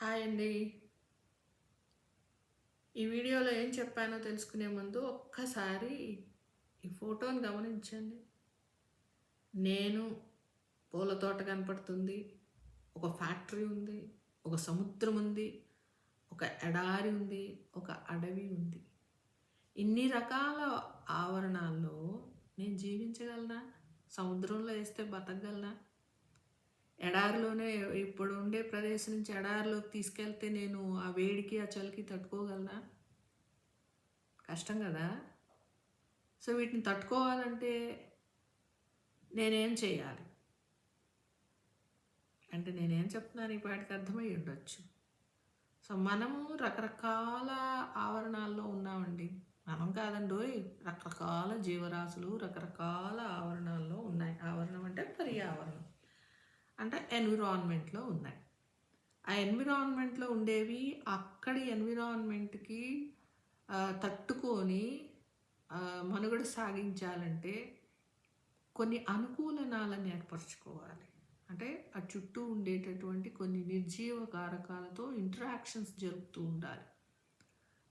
Hi అండి. ఈ వీడియోలో ఏం చెప్పానో తెలుసుకునే ముందు ఒక్కసారి ఈ ఫోటోని గమనించండి. నేను పూల తోట కనపడుతుంది, ఒక ఫ్యాక్టరీ ఉంది, ఒక సముద్రం ఉంది, ఒక ఎడారి ఉంది, ఒక అడవి ఉంది. ఇన్ని రకాల ఆవరణాల్లో నేను జీవించగలనా? సముద్రంలో వేస్తే బతకగలనా? ఎడారిలోనే ఇప్పుడు ఉండే ప్రదేశం నుంచి ఎడారిలోకి తీసుకెళ్తే నేను ఆ వేడికి ఆ చలికి తట్టుకోగలనా? కష్టం కదా. సో వీటిని తట్టుకోవాలంటే నేనేం చేయాలి అంటే నేనేం చెప్తున్నాను ఈ పాటికి అర్థమై ఉండొచ్చు. సో మనము రకరకాల ఆవరణాల్లో ఉన్నామండి. మనం కాదండోయ్, రకరకాల జీవరాశులు రకరకాల ఆవరణాల్లో ఉన్నాయి. ఆవరణం అంటే పర్యావరణం అంటే ఎన్విరాన్మెంట్లో ఉన్నాయి. ఆ ఎన్విరాన్మెంట్లో ఉండేవి అక్కడి ఎన్విరాన్మెంట్కి తట్టుకొని మనుగడ సాగించాలంటే కొన్ని అనుకూలనాలను ఏర్పరచుకోవాలి. అంటే ఆ చుట్టూ ఉండేటటువంటి కొన్ని నిర్జీవ కారకాలతో ఇంటరాక్షన్స్ జరుపుతూ ఉండాలి.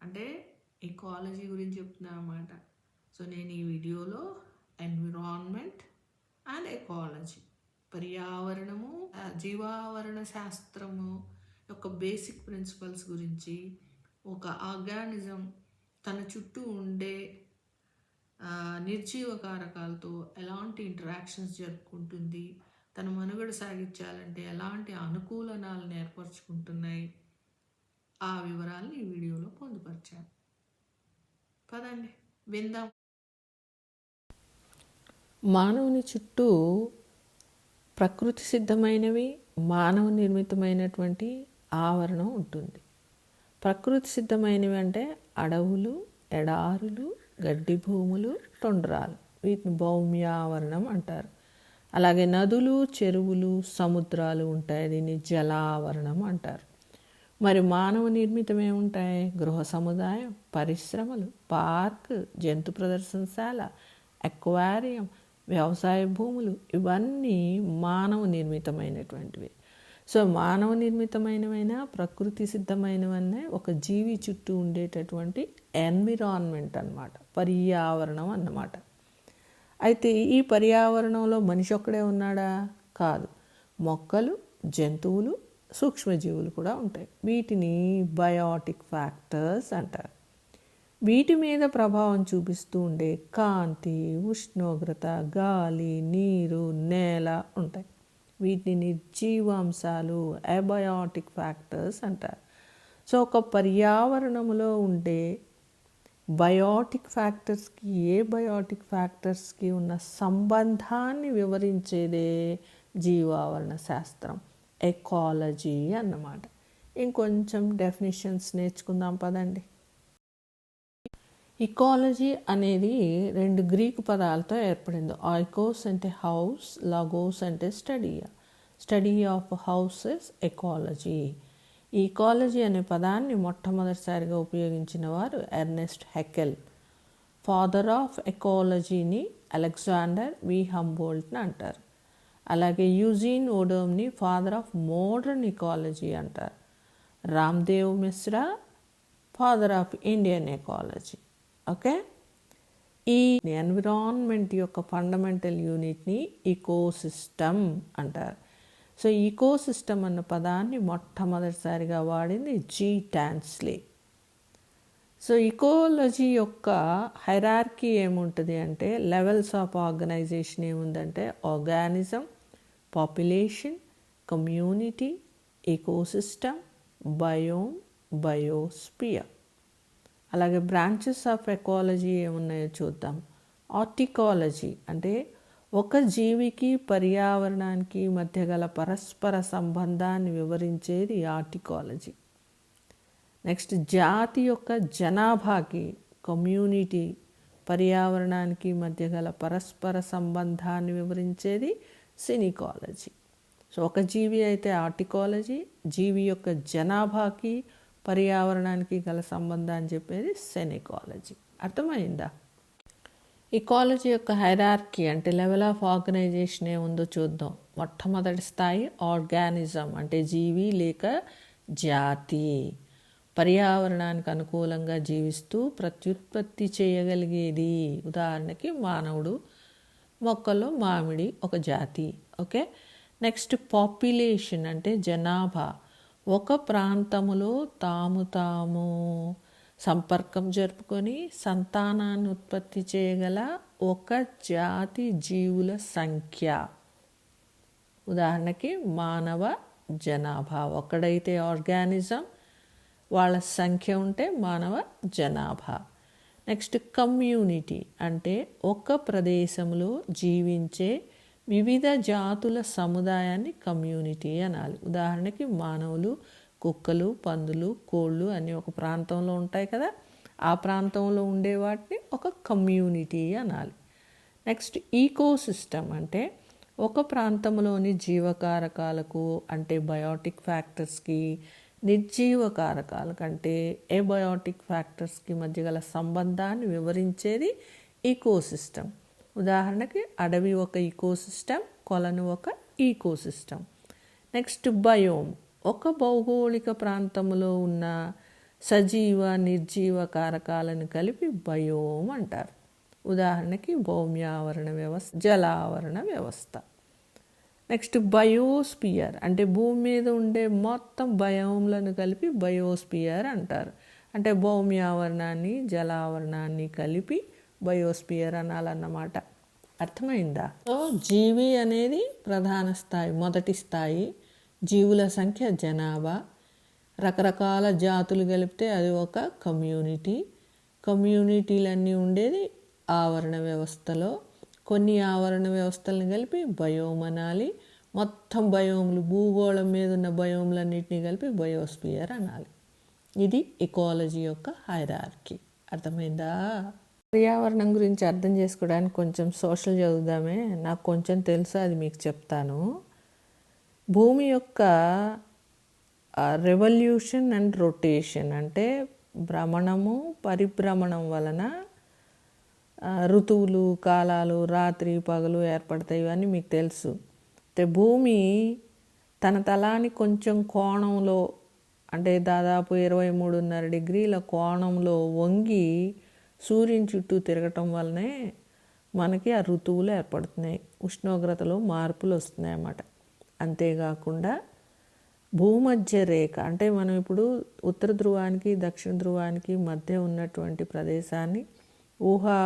అంటే ఎకాలజీ గురించి చెప్తున్నా అన్నమాట. సో నేను ఈ వీడియోలో ఎన్విరాన్మెంట్ అండ్ ఎకాలజీ, పర్యావరణము, జీవావరణ శాస్త్రము యొక్క బేసిక్ ప్రిన్సిపల్స్ గురించి, ఒక ఆర్గానిజం తన చుట్టూ ఉండే నిర్జీవ కారకాలతో ఎలాంటి ఇంటరాక్షన్స్ జరుపుకుంటుంది, తన మనుగడ సాగించాలంటే ఎలాంటి అనుకూలనాలను ఏర్పరచుకుంటున్నాయి, ఆ వివరాలను ఈ వీడియోలో పొందుపరిచాను. పదండి విందాం. మానవుని చుట్టూ ప్రకృతి సిద్ధమైనవి, మానవ నిర్మితమైనటువంటి ఆవరణం ఉంటుంది. ప్రకృతి సిద్ధమైనవి అంటే అడవులు, ఎడారులు, గడ్డి భూములు, టొండ్రాలు, వీటిని భౌమ్యావరణం అంటారు. అలాగే నదులు, చెరువులు, సముద్రాలు ఉంటాయి, దీన్ని జలావరణం అంటారు. మరి మానవ నిర్మితం ఏముంటాయి? గృహ సముదాయం, పరిశ్రమలు, పార్క్, జంతు ప్రదర్శనశాల, అక్వేరియం, వ్యవసాయ భూములు, ఇవన్నీ మానవ నిర్మితమైనటువంటివి. సో మానవ నిర్మితమైనవైనా ప్రకృతి సిద్ధమైనవన్నీ ఒక జీవి చుట్టూ ఉండేటటువంటి ఎన్విరాన్మెంట్ అన్నమాట, పర్యావరణం అన్నమాట. అయితే ఈ పర్యావరణంలో మనిషి ఒక్కడే ఉన్నాడా? కాదు. మొక్కలు, జంతువులు, సూక్ష్మజీవులు కూడా ఉంటాయి. వీటిని బయోటిక్ ఫ్యాక్టర్స్ అంటారు. వీటి మీద ప్రభావం చూపిస్తూ ఉండే కాంతి, ఉష్ణోగ్రత, గాలి, నీరు, నేల ఉంటాయి. వీటిని నిర్జీవాంశాలు, అబయోటిక్ ఫ్యాక్టర్స్ అంటారు. సో ఒక పర్యావరణంలో ఉండే బయోటిక్ ఫ్యాక్టర్స్కి ఏ బయోటిక్ ఫ్యాక్టర్స్కి ఉన్న సంబంధాన్ని వివరించేదే జీవావరణ శాస్త్రం, ఎకాలజీ అన్నమాట. ఇంకొంచెం డెఫినిషన్స్ నేర్చుకుందాం పదండి. ఇకాలజీ అనేది 2 గ్రీకు పదాలతో ఏర్పడింది. ఆయికోస్ అంటే హౌస్, లాగోస్ అంటే స్టడీ ఆఫ్ హౌసెస్, ఎకాలజీ. ఈ ఇకాలజీ అనే పదాన్ని మొట్టమొదటిసారిగా ఉపయోగించిన వారు ఎర్నెస్ట్ హెకెల్. ఫాదర్ ఆఫ్ ఎకాలజీని అలెగ్జాండర్ వి హంబోల్ట్ని అంటారు. అలాగే యూజీన్ ఓడోమ్ని ఫాదర్ ఆఫ్ మోడర్న్ ఇకాలజీ అంటారు. Ramdev Mishra father of Indian ecology. Okay, ఈ ఎన్విరాన్మెంట్ యొక్క ఫండమెంటల్ యూనిట్ని ఈకోసిస్టమ్ అంటారు. సో ఈకోసిస్టమ్ అన్న పదాన్ని మొట్టమొదటిసారిగా వాడింది జీ టాన్స్లీ. సో ఇకాలజీ యొక్క హైరార్కీ ఏముంటుంది అంటే, లెవెల్స్ ఆఫ్ ఆర్గనైజేషన్ ఏముందంటే organism, population, community, ecosystem, biome, biosphere. అలాగే బ్రాంచెస్ ఆఫ్ ఎకాలజీ ఏమున్నాయో చూద్దాం. ఆర్టికాలజీ అంటే ఒక జీవికి పర్యావరణానికి మధ్య గల పరస్పర సంబంధాన్ని వివరించేది ఆర్టికాలజీ. నెక్స్ట్ జాతి యొక్క జనాభాకి, కమ్యూనిటీ, పర్యావరణానికి మధ్య గల పరస్పర సంబంధాన్ని వివరించేది సినికాలజీ. సో ఒక జీవి అయితే ఆర్టికాలజీ, జీవి యొక్క జనాభాకి పర్యావరణానికి గల సంబంధాన్ని చెప్పేది సెనికాలజీ. అర్థమైందా? ఇకాలజీ యొక్క హైరార్కీ అంటే లెవెల్ ఆఫ్ ఆర్గనైజేషన్ ఏముందో చూద్దాం. మొట్టమొదటి స్థాయి ఆర్గానిజం అంటే జీవి లేక జాతి. పర్యావరణానికి అనుకూలంగా జీవిస్తూ ప్రత్యుత్పత్తి చేయగలిగేది. ఉదాహరణకి మానవుడు, మొక్కల్లో మామిడి ఒక జాతి. ఓకే. నెక్స్ట్ పాపులేషన్ అంటే జనాభా. ఒక ప్రాంతములో తాము సంపర్కం జరుపుకొని సంతానాన్ని ఉత్పత్తి చేయగల ఒక జాతి జీవుల సంఖ్య. ఉదాహరణకి మానవ జనాభా. ఒకడైతే ఆర్గానిజం, వాళ్ళ సంఖ్య ఉంటే మానవ జనాభా. నెక్స్ట్ కమ్యూనిటీ అంటే ఒక ప్రదేశంలో జీవించే వివిధ జాతుల సముదాయాన్ని కమ్యూనిటీ అనాలి. ఉదాహరణకి మానవులు, కుక్కలు, పందులు, కోళ్ళు అన్నీ ఒక ప్రాంతంలో ఉంటాయి కదా, ఆ ప్రాంతంలో ఉండే వాటిని ఒక కమ్యూనిటీ అనాలి. నెక్స్ట్ ఈకోసిస్టమ్ అంటే ఒక ప్రాంతంలోని జీవకారకాలకు అంటే బయోటిక్ ఫ్యాక్టర్స్కి, నిర్జీవ కారకాలకు అంటే ఏబయోటిక్ ఫ్యాక్టర్స్కి మధ్య గల సంబంధాన్ని వివరించేది ఈకోసిస్టమ్. ఉదాహరణకి అడవి ఒక ఈకోసిస్టమ్, కొలను ఒక ఈకోసిస్టమ్. నెక్స్ట్ బయోమ్ ఒక భౌగోళిక ప్రాంతంలో ఉన్న సజీవ నిర్జీవ కారకాలను కలిపి బయోమ్ అంటారు. ఉదాహరణకి భౌమ్యావరణ వ్యవస్థ, జలావరణ వ్యవస్థ. నెక్స్ట్ బయోస్పియర్ అంటే భూమి మీద ఉండే మొత్తం బయోమ్లను కలిపి బయోస్పియర్ అంటారు. అంటే భౌమ్యావరణాన్ని జలావరణాన్ని కలిపి బయోస్పియర్ అనాలన్నమాట. అర్థమైందా? సో జీవి అనేది ప్రధాన స్థాయి, మొదటి స్థాయి. జీవుల సంఖ్య జనాభా. రకరకాల జాతులు కలిపితే అది ఒక కమ్యూనిటీ. కమ్యూనిటీలన్నీ ఉండేది ఆవరణ వ్యవస్థలో. కొన్ని ఆవరణ వ్యవస్థలను కలిపి బయోమ్ అనాలి. మొత్తం బయోములు, భూగోళం మీద ఉన్న బయోములన్నింటినీ కలిపి బయోస్పియర్ అనాలి. ఇది ఎకాలజీ యొక్క హైరార్కీ. అర్థమైందా? పర్యావరణం గురించి అర్థం చేసుకోవడానికి కొంచెం సోషల్ చదువుదామే. నాకు కొంచెం తెలుసు, అది మీకు చెప్తాను. భూమి యొక్క రెవల్యూషన్ అండ్ రొటేషన్ అంటే భ్రమణము, పరిభ్రమణం వలన ఋతువులు, కాలాలు, రాత్రి పగలు ఏర్పడతాయి. ఇవన్నీ మీకు తెలుసు. అయితే భూమి తన తలాన్ని కొంచెం కోణంలో అంటే దాదాపు 23.5 డిగ్రీల కోణంలో వంగి సూర్యుని చుట్టూ తిరగటం వల్లనే మనకి ఆ ఋతువులు ఏర్పడుతున్నాయి, ఉష్ణోగ్రతలో మార్పులు వస్తున్నాయి అన్నమాట. అంతేకాకుండా భూమధ్య రేఖ అంటే మనం ఇప్పుడు ఉత్తర ధ్రువానికి దక్షిణ ధ్రువానికి మధ్య ఉన్నటువంటి ప్రదేశాన్ని ఊహా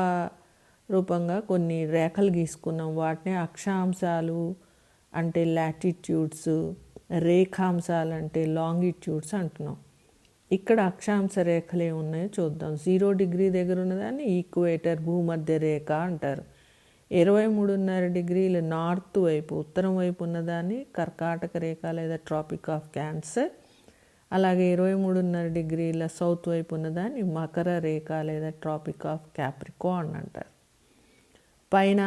రూపంగా కొన్ని రేఖలు గీసుకున్నాం. వాటిని అక్షాంశాలు అంటే లాటిట్యూడ్స్, రేఖాంశాలు అంటే లాంగిట్యూడ్స్ అంటున్నాం. ఇక్కడ అక్షాంశ రేఖలు ఏమున్నాయో చూద్దాం. 0 డిగ్రీ దగ్గర ఉన్నదాన్ని ఈక్వేటర్, భూమధ్య రేఖ అంటారు. 23.5 డిగ్రీల నార్త్ వైపు, ఉత్తరం వైపు ఉన్నదాన్ని కర్కాటక రేఖ లేదా ట్రాపిక్ ఆఫ్ క్యాన్సర్. అలాగే 23.5 డిగ్రీల సౌత్ వైపు ఉన్నదాన్ని మకర రేఖ లేదా ట్రాపిక్ ఆఫ్ క్యాప్రికార్న్ అంటారు. పైన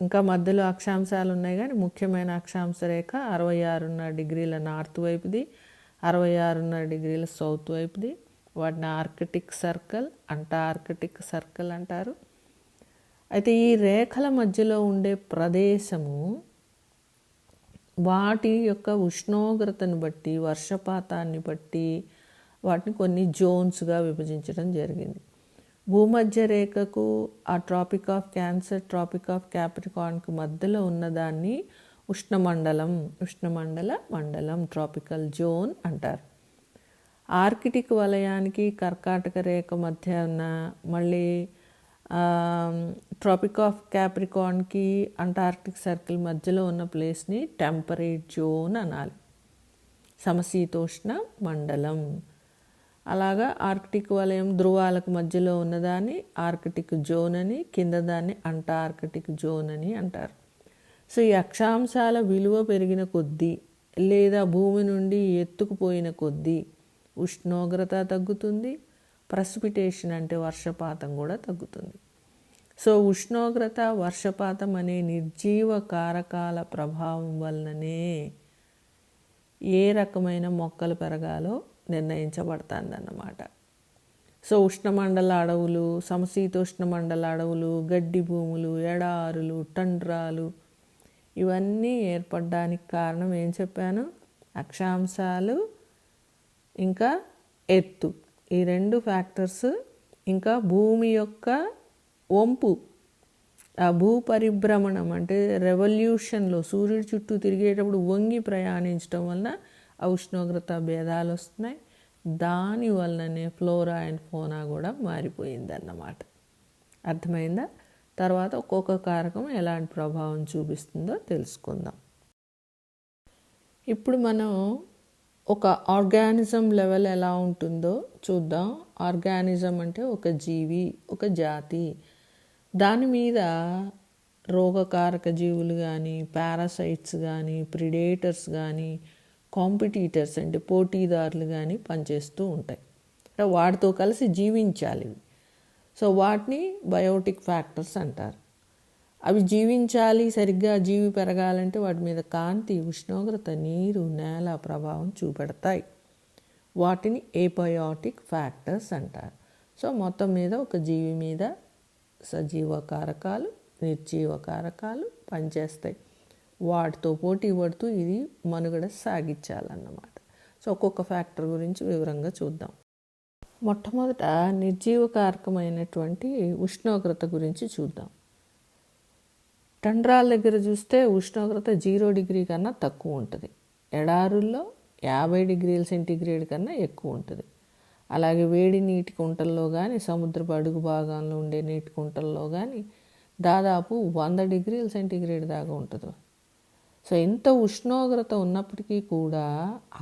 ఇంకా మధ్యలో అక్షాంశాలు ఉన్నాయి, కానీ ముఖ్యమైన అక్షాంశ రేఖ 66.5 డిగ్రీల నార్త్ వైపుది, 66.5 డిగ్రీల సౌత్ వైపుది. వాటిని ఆర్కిటిక్ సర్కిల్, అంటార్కిటిక్ సర్కిల్ అంటారు. అయితే ఈ రేఖల మధ్యలో ఉండే ప్రదేశము వాటి యొక్క ఉష్ణోగ్రతను బట్టి, వర్షపాతాన్ని బట్టి వాటిని కొన్ని జోన్స్గా విభజించడం జరిగింది. భూమధ్య రేఖకు ఆ tropic of cancer, tropic of క్యాప్రికార్న్కి మధ్యలో ఉన్నదాన్ని ఉష్ణమండల మండలం, ట్రాపికల్ జోన్ అంటారు. ఆర్కిటిక్ వలయానికి కర్కాటక రేఖ మధ్య ఉన్న, మళ్ళీ ట్రాపిక్ ఆఫ్ క్యాప్రికార్న్కి అంటార్కిటిక్ సర్కిల్ మధ్యలో ఉన్న ప్లేస్ని టెంపరేట్ జోన్ అనాలి, సమశీతోష్ణ మండలం. అలాగా ఆర్కిటిక్ వలయం ధ్రువాలకు మధ్యలో ఉన్నదాన్ని ఆర్కిటిక్ జోన్ అని, కింద దాన్ని అంటార్కిటిక్ జోన్ అని అంటారు. సో ఈ అక్షాంశాల విలువ పెరిగిన కొద్దీ లేదా భూమి నుండి ఎత్తుకుపోయిన కొద్దీ ఉష్ణోగ్రత తగ్గుతుంది, ప్రెసిపిటేషన్ అంటే వర్షపాతం కూడా తగ్గుతుంది. సో ఉష్ణోగ్రత, వర్షపాతం అనే నిర్జీవ కారకాల ప్రభావం వలననే ఏ రకమైన మొక్కలు పెరగాలో నిర్ణయించబడుతుందన్నమాట. సో ఉష్ణమండల అడవులు, సమశీతోష్ణ మండల అడవులు, గడ్డి భూములు, ఎడారులు, టండ్రాలు ఇవన్నీ ఏర్పడడానికి కారణం ఏం చెప్పాను? అక్షాంశాలు ఇంకా ఎత్తు, ఈ 2 ఫ్యాక్టర్స్, ఇంకా భూమి యొక్క వంపు, ఆ భూ పరిభ్రమణం అంటే రెవల్యూషన్లో సూర్యుడి చుట్టూ తిరిగేటప్పుడు వంగి ప్రయాణించడం వలన ఆ ఉష్ణోగ్రత భేదాలు వస్తున్నాయి. దాని వలననే ఫ్లోరా అండ్ ఫోనా కూడా మారిపోయిందన్నమాట. అర్థమైందా? తర్వాత ఒక్కొక్క కారకం ఎలాంటి ప్రభావం చూపిస్తుందో తెలుసుకుందాం. ఇప్పుడు మనం ఒక ఆర్గానిజం లెవెల్ ఎలా ఉంటుందో చూద్దాం. ఆర్గానిజం అంటే ఒక జీవి, ఒక జాతి. దాని మీద రోగకారక జీవులు కానీ, పారాసైట్స్ కానీ, ప్రిడేటర్స్ కానీ, కాంపిటీటర్స్ అంటే పోటీదారులు కానీ పనిచేస్తూ ఉంటాయి. అంటే వాటితో కలిసి జీవించాలి. సో వాటిని బయోటిక్ ఫ్యాక్టర్స్ అంటారు. అవి జీవించాలి, సరిగ్గా జీవి పెరగాలంటే వాటి మీద కాంతి, ఉష్ణోగ్రత, నీరు, నేల ప్రభావం చూపెడతాయి. వాటిని ఏబయోటిక్ ఫ్యాక్టర్స్ అంటారు. సో మొత్తం మీద ఒక జీవి మీద సజీవ కారకాలు, నిర్జీవ కారకాలు పనిచేస్తాయి. వాటితో పోటీ పడుతూ ఇది మనుగడ సాగించాలన్నమాట. సో ఒక్కొక్క ఫ్యాక్టర్ గురించి వివరంగా చూద్దాం. మొట్టమొదట నిర్జీవ కారకమైనటువంటి ఉష్ణోగ్రత గురించి చూద్దాం. టండ్రాల దగ్గర చూస్తే ఉష్ణోగ్రత 0 డిగ్రీ కన్నా తక్కువ ఉంటుంది. ఎడారుల్లో 50 డిగ్రీల సెంటీగ్రేడ్ కన్నా ఎక్కువ ఉంటుంది. అలాగే వేడి నీటి కుంటల్లో కానీ, సముద్రపు అడుగు భాగంలో ఉండే నీటి కుంటల్లో కానీ దాదాపు 100 డిగ్రీల సెంటీగ్రేడ్ దాకా ఉంటుంది. సో ఇంత ఉష్ణోగ్రత ఉన్నప్పటికీ కూడా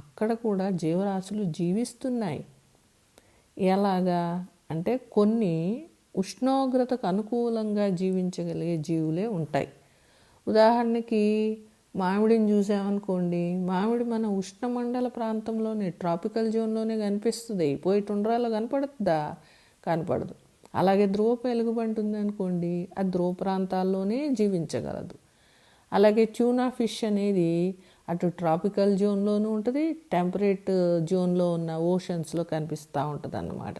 అక్కడ కూడా జీవరాశులు జీవిస్తున్నాయి. ఎలాగా అంటే కొన్ని ఉష్ణోగ్రతకు అనుకూలంగా జీవించగలిగే జీవులే ఉంటాయి. ఉదాహరణకి మామిడిని చూసామనుకోండి, మామిడి మన ఉష్ణమండల ప్రాంతంలోనే, ట్రాపికల్ జోన్లోనే కనిపిస్తుంది. పోయి టుండ్రాలో కనపడుతుందా? కనపడదు. అలాగే ధ్రువపు ఎలుగుబంటి ఉందనుకోండి, అది ధ్రువ ప్రాంతాల్లోనే జీవించగలదు. అలాగే ట్యూనా ఫిష్ అనేది అటు ట్రాపికల్ జోన్లోనూ ఉంటుంది, టెంపరేట్ జోన్లో ఉన్న ఓషన్స్లో కనిపిస్తూ ఉంటుంది అన్నమాట.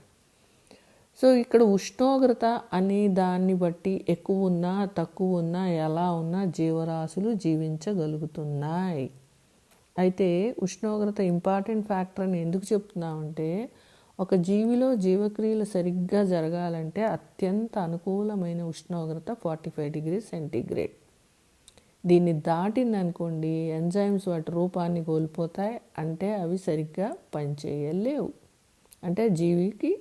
సో ఇక్కడ ఉష్ణోగ్రత అనే దాన్ని బట్టి ఎక్కువ ఉన్నా తక్కువ ఉన్నా ఎలా ఉన్నా జీవరాశులు జీవించగలుగుతున్నాయి. అయితే ఉష్ణోగ్రత ఇంపార్టెంట్ ఫ్యాక్టర్ అని ఎందుకు చెప్తున్నామంటే, ఒక జీవిలో జీవక్రియలు సరిగ్గా జరగాలంటే అత్యంత అనుకూలమైన ఉష్ణోగ్రత 45 డిగ్రీ సెంటీగ్రేడ్. దీన్ని దాటిందనుకోండి ఎంజైమ్స్ వాటి రూపాన్ని కోల్పోతాయి, అంటే అవి సరిగ్గా పనిచేయలేవు, అంటే జీవికి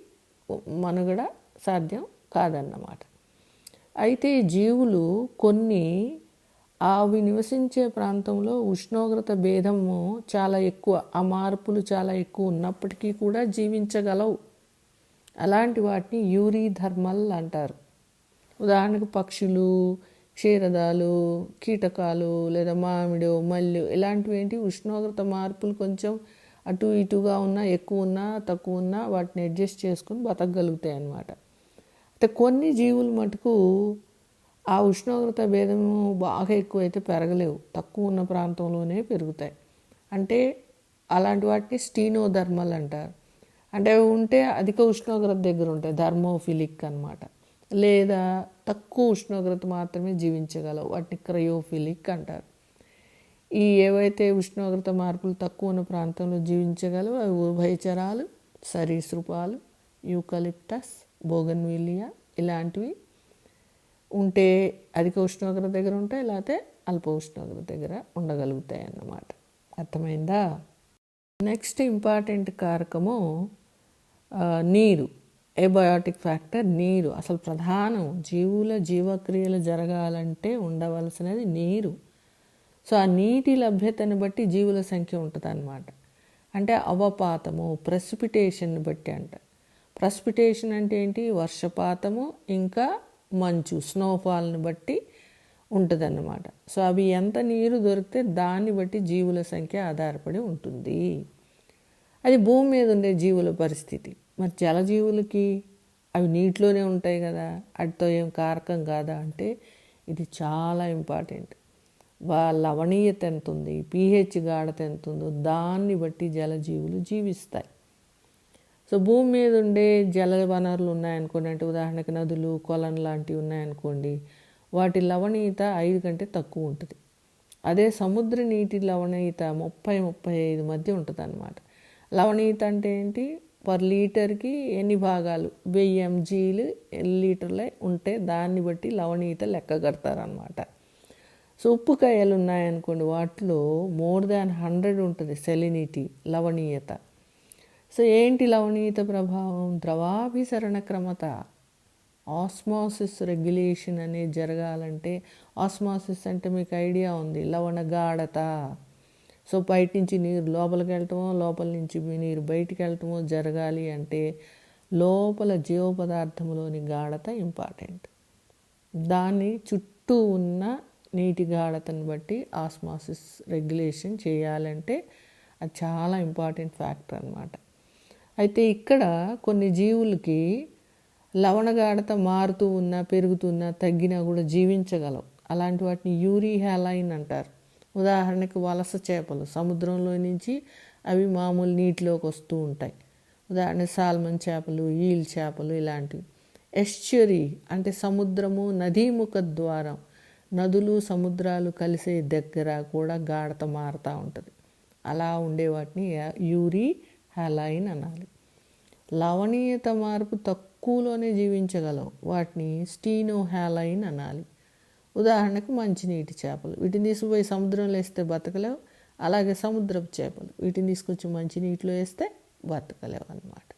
మనుగడ సాధ్యం కాదన్నమాట. అయితే జీవులు కొన్ని అవి నివసించే ప్రాంతంలో ఉష్ణోగ్రత భేదము చాలా ఎక్కువ, ఆ మార్పులు చాలా ఎక్కువ ఉన్నప్పటికీ కూడా జీవించగలవు. అలాంటి వాటిని యూరిథర్మల్ అంటారు. ఉదాహరణకు పక్షులు, క్షీరదాలు, కీటకాలు లేదా మామిడి, మల్లి ఇలాంటివి ఏంటి ఉష్ణోగ్రత మార్పులు కొంచెం అటు ఇటుగా ఉన్నా, ఎక్కువ ఉన్నా తక్కువ ఉన్నా వాటిని అడ్జస్ట్ చేసుకుని బతకగలుగుతాయి అన్నమాట. అయితే కొన్ని జీవులు మటుకు ఆ ఉష్ణోగ్రత భేదము బాగా ఎక్కువైతే పెరగలేవు, తక్కువ ఉన్న ప్రాంతంలోనే పెరుగుతాయి. అంటే అలాంటి వాటిని స్టీనోధర్మల్ అంటారు. అంటే అవి ఉంటే అధిక ఉష్ణోగ్రత దగ్గర ఉంటాయి, థర్మోఫిలిక్ అన్నమాట. లేదా తక్కువ ఉష్ణోగ్రత మాత్రమే జీవించగలవు, వాటిని క్రయోఫిలిక్ అంటారు. ఈ ఏవైతే ఉష్ణోగ్రత మార్పులు తక్కువ ఉన్న ప్రాంతంలో జీవించగలవు అవి ఉభయచరాలు, సరీసృపాలు, యూకలిప్టస్, బోగన్విలియా ఇలాంటివి ఉంటే అధిక ఉష్ణోగ్రత దగ్గర ఉంటాయి, లేకపోతే అల్ప ఉష్ణోగ్రత దగ్గర ఉండగలుగుతాయి అన్నమాట. అర్థమైందా? నెక్స్ట్ ఇంపార్టెంట్ కారకము నీరు. ఏబయోటిక్ ఫ్యాక్టర్ నీరు. అసలు ప్రధానం జీవుల జీవక్రియలు జరగాలంటే ఉండవలసినది నీరు. సో ఆ నీటి లభ్యతను బట్టి జీవుల సంఖ్య ఉంటుంది అన్నమాట. అంటే అవపాతము, ప్రెసిపిటేషన్ని బట్టి అంట. ప్రెసిపిటేషన్ అంటే ఏంటి? వర్షపాతము ఇంకా మంచు, స్నోఫాల్ని బట్టి ఉంటుంది అన్నమాట. సో అవి ఎంత నీరు దొరికితే దాన్ని బట్టి జీవుల సంఖ్య ఆధారపడి ఉంటుంది. అది భూమి మీద ఉండే జీవుల పరిస్థితి. మరి జలజీవులకి అవి నీటిలోనే ఉంటాయి కదా, వాటితో ఏం కారకం కాదా అంటే ఇది చాలా ఇంపార్టెంట్. లవణీయత ఎంత ఉంది, pH గాఢత ఎంత ఉందో దాన్ని బట్టి జలజీవులు జీవిస్తాయి. సో భూమి మీద ఉండే జల వనరులు ఉన్నాయనుకోండి, అంటే ఉదాహరణకి నదులు, కొలను లాంటివి ఉన్నాయనుకోండి, వాటి లవణీయత 5 కంటే తక్కువ ఉంటుంది. అదే సముద్ర నీటి లవణీయత 30-35 మధ్య ఉంటుంది అన్నమాట. లవణీయత అంటే ఏంటి? పర్ లీటర్కి ఎన్ని భాగాలు 1000 mgలు లీటర్లే ఉంటే దాన్ని బట్టి లవణీయత లెక్క కడతారనమాట. సో ఉప్పుకాయలు ఉన్నాయనుకోండి, వాటిలో మోర్ దాన్ 100 ఉంటుంది సెలినిటీ, లవణీయత. సో ఏంటి లవణీయత ప్రభావం? ద్రవాభిసరణ క్రమత, ఆస్మాసిస్ రెగ్యులేషన్ అనేది జరగాలంటే, ఆస్మాసిస్ అంటే మీకు ఐడియా ఉంది, లవణ గాఢత. సో బయట నుంచి నీరు లోపలికి వెళ్ళటమో, లోపల నుంచి నీరు బయటికి వెళ్ళటమో జరగాలి అంటే లోపల జీవ పదార్థంలోని గాఢత ఇంపార్టెంట్. దాన్ని చుట్టూ ఉన్న నీటి గాఢతను బట్టి ఆస్మాసిస్ రెగ్యులేషన్ చేయాలంటే అది చాలా ఇంపార్టెంట్ ఫ్యాక్టర్ అన్నమాట. అయితే ఇక్కడ కొన్ని జీవులకి లవణ గాఢత మారుతూ ఉన్నా, పెరుగుతున్నా, తగ్గినా కూడా జీవించగలవు. అలాంటి వాటిని యూరిహాలైన్ అంటారు. ఉదాహరణకి వలస చేపలు సముద్రంలో నుంచి అవి మామూలు నీటిలోకి వస్తూ ఉంటాయి. ఉదాహరణ సాల్మన్ చేపలు, ఈల్ చేపలు ఇలాంటివి. ఎస్చరీ అంటే సముద్రము నదీముఖ ద్వారం, నదులు సముద్రాలు కలిసే దగ్గర కూడా గాఢత మారుతూ ఉంటుంది. అలా ఉండే వాటిని యూరిహాలైన్ అనాలి. లవణీయత మార్పు తక్కువలోనే జీవించగలవు, వాటిని స్టీనోహాలైన్ అనాలి. ఉదాహరణకు మంచినీటి చేపలు, వీటిని తీసుకుపోయి సముద్రంలో వేస్తే బతకలేవు. అలాగే సముద్రపు చేపలు, వీటిని తీసుకొచ్చి మంచినీటిలో వేస్తే బతకలేవు అన్నమాట.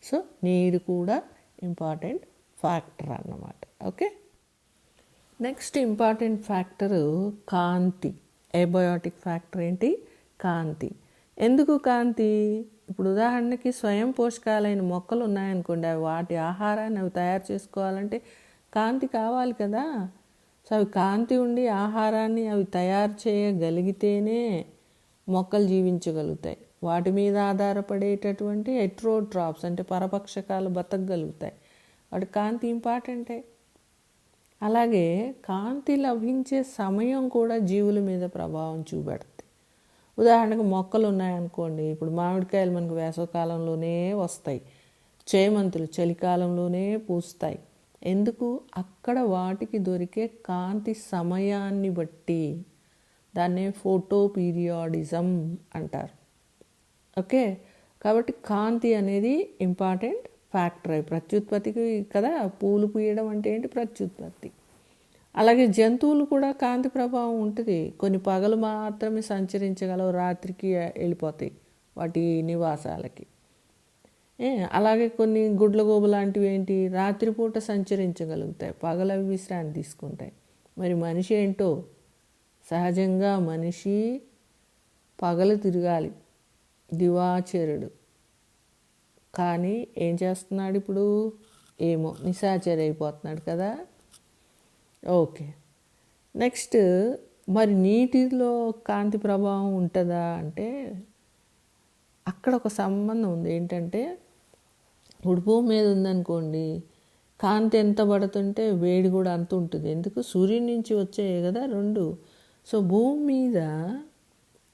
సో నీరు కూడా ఇంపార్టెంట్ ఫ్యాక్టర్ అన్నమాట. ఓకే, నెక్స్ట్ ఇంపార్టెంట్ ఫ్యాక్టరు కాంతి. ఏబయోటిక్ ఫ్యాక్టర్ ఏంటి? కాంతి. ఎందుకు కాంతి? ఇప్పుడు ఉదాహరణకి స్వయం పోషకాలైన మొక్కలు ఉన్నాయనుకోండి, అవి వాటి ఆహారాన్ని అవి తయారు చేసుకోవాలంటే కాంతి కావాలి కదా. సో అవి కాంతి ఉండి ఆహారాన్ని అవి తయారు చేయగలిగితేనే మొక్కలు జీవించగలుగుతాయి. వాటి మీద ఆధారపడేటటువంటి హెట్రోట్రాప్స్ అంటే పరపక్షకాలు బతకగలుగుతాయి. వాటి కాంతి ఇంపార్టెంటే. అలాగే కాంతి లభించే సమయం కూడా జీవుల మీద ప్రభావం చూపెడుతుంది. ఉదాహరణకు మొక్కలు ఉన్నాయనుకోండి, ఇప్పుడు మామిడికాయలు మనకు వేసవకాలంలోనే వస్తాయి, చేమంతులు చలికాలంలోనే పూస్తాయి. ఎందుకు? అక్కడ వాటికి దొరికే కాంతి సమయాన్ని బట్టి. దాన్నే ఫోటో పీరియాడిజం అంటారు. ఓకే, కాబట్టి కాంతి అనేది ఇంపార్టెంట్ ఫ్యాక్టర్. ప్రత్యుత్పత్తికి కదా, పూలు పూయడం అంటే ఏంటి? ప్రత్యుత్పత్తి. అలాగే జంతువులు కూడా కాంతి ప్రభావం ఉంటుంది. కొన్ని పగలు మాత్రమే సంచరించగలవు, రాత్రికి వెళ్ళిపోతాయి వాటి నివాసాలకి. అలాగే కొన్ని గుడ్లగోబు లాంటివి ఏంటి, రాత్రిపూట సంచరించగలుగుతాయి, పగలవి విశ్రాంతి తీసుకుంటాయి. మరి మనిషి ఏంటో, సహజంగా మనిషి పగలు తిరగాలి, దివాచరుడు. కానీ ఏం చేస్తున్నాడు ఇప్పుడు? ఏమో నిశాచరి అయిపోతున్నాడు కదా. ఓకే, నెక్స్ట్ మరి నీటిలో కాంతి ప్రభావం ఉంటుందా అంటే అక్కడ ఒక సంబంధం ఉంది. ఏంటంటే ఇప్పుడు భూమి మీద ఉందనుకోండి, కాంతి ఎంత పడుతుంటే వేడి కూడా అంత ఉంటుంది. ఎందుకు? సూర్యుని నుంచి వచ్చాయి కదా రెండు. సో భూమి మీద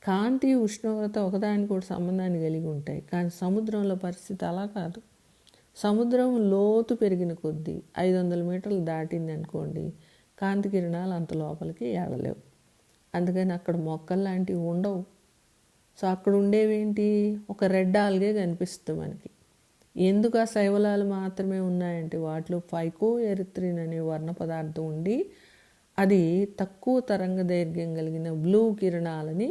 కాంతి ఉష్ణోగ్రత ఒకదానికి కూడా సంబంధాన్ని కలిగి ఉంటాయి. కానీ సముద్రంలో పరిస్థితి అలా కాదు. సముద్రం లోతు పెరిగిన కొద్దీ 500 మీటర్లు దాటింది అనుకోండి, కాంతి కిరణాలు అంత లోపలికి వెళ్ళలేవు. అందుకని అక్కడ మొక్కలు లాంటివి ఉండవు. సో అక్కడ ఉండేవేంటి? ఒక రెడ్ ఆల్గే కనిపిస్తుంది మనకి. ఎందుకు ఆ శైవలాలు మాత్రమే ఉన్నాయంటే వాటిలో ఫైకో ఎరిత్రిన్ అనే వర్ణ పదార్థం ఉండి అది తక్కువ తరంగ దైర్ఘ్యం కలిగిన బ్లూ కిరణాలని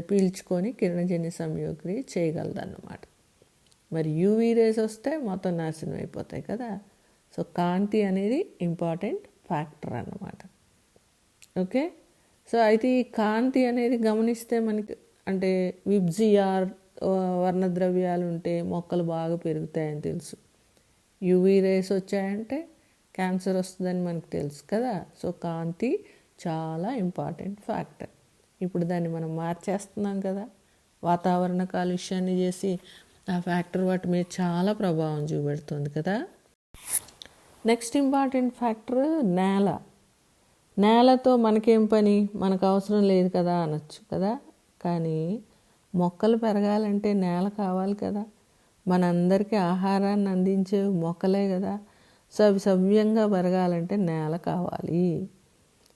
పీల్చుకొని కిరణజన్య సంయోగక్రియ చేయగలదన్నమాట. మరి యూవీ రేస్ వస్తే మొత్తం నాశనం అయిపోతాయి కదా. సో కాంతి అనేది ఇంపార్టెంట్ ఫ్యాక్టర్ అన్నమాట. ఓకే, సో అయితే ఈ కాంతి అనేది గమనిస్తే మనకి అంటే విబ్జిఆర్ వర్ణద్రవ్యాలు ఉంటే మొక్కలు బాగా పెరుగుతాయని తెలుసు. యూవీ రేస్ వచ్చాయంటే క్యాన్సర్ వస్తుందని మనకు తెలుసు కదా. సో కాంతి చాలా ఇంపార్టెంట్ ఫ్యాక్టర్. ఇప్పుడు దాన్ని మనం మార్చేస్తున్నాం కదా, వాతావరణ కాలుష్యాన్ని చేసి ఆ ఫ్యాక్టర్ వాటి మీద చాలా ప్రభావం చూపెడుతుంది కదా. నెక్స్ట్ ఇంపార్టెంట్ ఫ్యాక్టర్ నేల. నేలతో మనకేం పని, మనకు అవసరం లేదు కదా అనొచ్చు కదా. కానీ మొక్కలు పెరగాలంటే నేల కావాలి కదా. మనందరికీ ఆహారాన్ని అందించే మొక్కలే కదా. సో అవి సవ్యంగా పెరగాలంటే నేల కావాలి.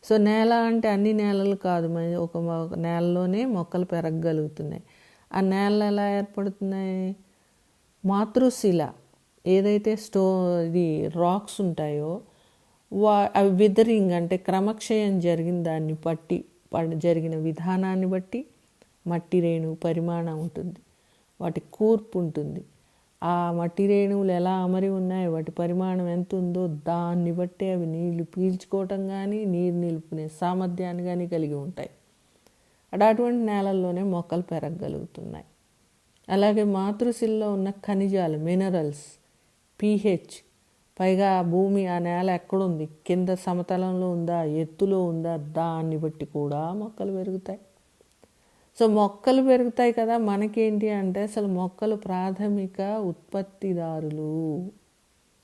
సో నేల అంటే అన్ని నేలలు కాదు, ఒక నేలలోనే మొక్కలు పెరగగలుగుతున్నాయి. ఆ నేలలు ఎలా ఏర్పడుతున్నాయి? మాతృశిల ఏదైతే ఇది రాక్స్ ఉంటాయో అవి విదరింగ్ అంటే క్రమక్షయం జరిగిన దాన్ని బట్టి జరిగిన విధానాన్ని బట్టి మట్టి రేణువు పరిమాణం ఉంటుంది, వాటి కూర్పు ఉంటుంది. ఆ మట్టి రేణువులు ఎలా అమరి ఉన్నాయో వాటి పరిమాణం ఎంత ఉందో దాన్ని బట్టి అవి నీళ్లు పీల్చుకోవటం కానీ నీరు నిలుపుకునే సామర్థ్యాన్ని కానీ కలిగి ఉంటాయి. అటువంటి నేలల్లోనే మొక్కలు పెరగగలుగుతున్నాయి. అలాగే మాతృశిలలో ఉన్న ఖనిజాలు, మినరల్స్, pH, పైగా భూమి ఆ నేల ఎక్కడుంది, కింద సమతలంలో ఉందా, ఎత్తులో ఉందా, దాన్ని బట్టి కూడా మొక్కలు పెరుగుతాయి. సో మొక్కలు పెరుగుతాయి కదా, మనకేంటి అంటే అసలు మొక్కలు ప్రాథమిక ఉత్పత్తిదారులు.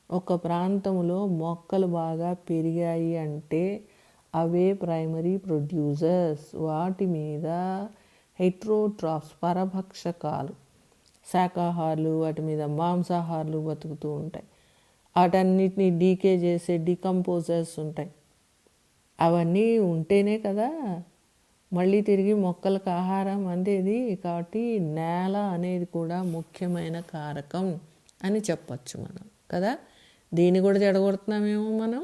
ఒక ప్రాంతంలో మొక్కలు బాగా పెరిగాయి అంటే అవే ప్రైమరీ ప్రొడ్యూసర్స్. వాటి మీద హెట్రోట్రాఫ్స్, పరభక్షకాలు, శాకాహారులు, వాటి మీద మాంసాహారులు బతుకుతూ ఉంటాయి. వాటన్నిటిని డీకే చేసే డికంపోజర్స్ ఉంటాయి. అవన్నీ ఉంటేనే కదా మళ్ళీ తిరిగి మొక్కలకు ఆహారం అందేది. కాబట్టి నేల అనేది కూడా ముఖ్యమైన కారకం అని చెప్పచ్చు మనం కదా. దీన్ని కూడా చెడగొడుతున్నామేమో మనం.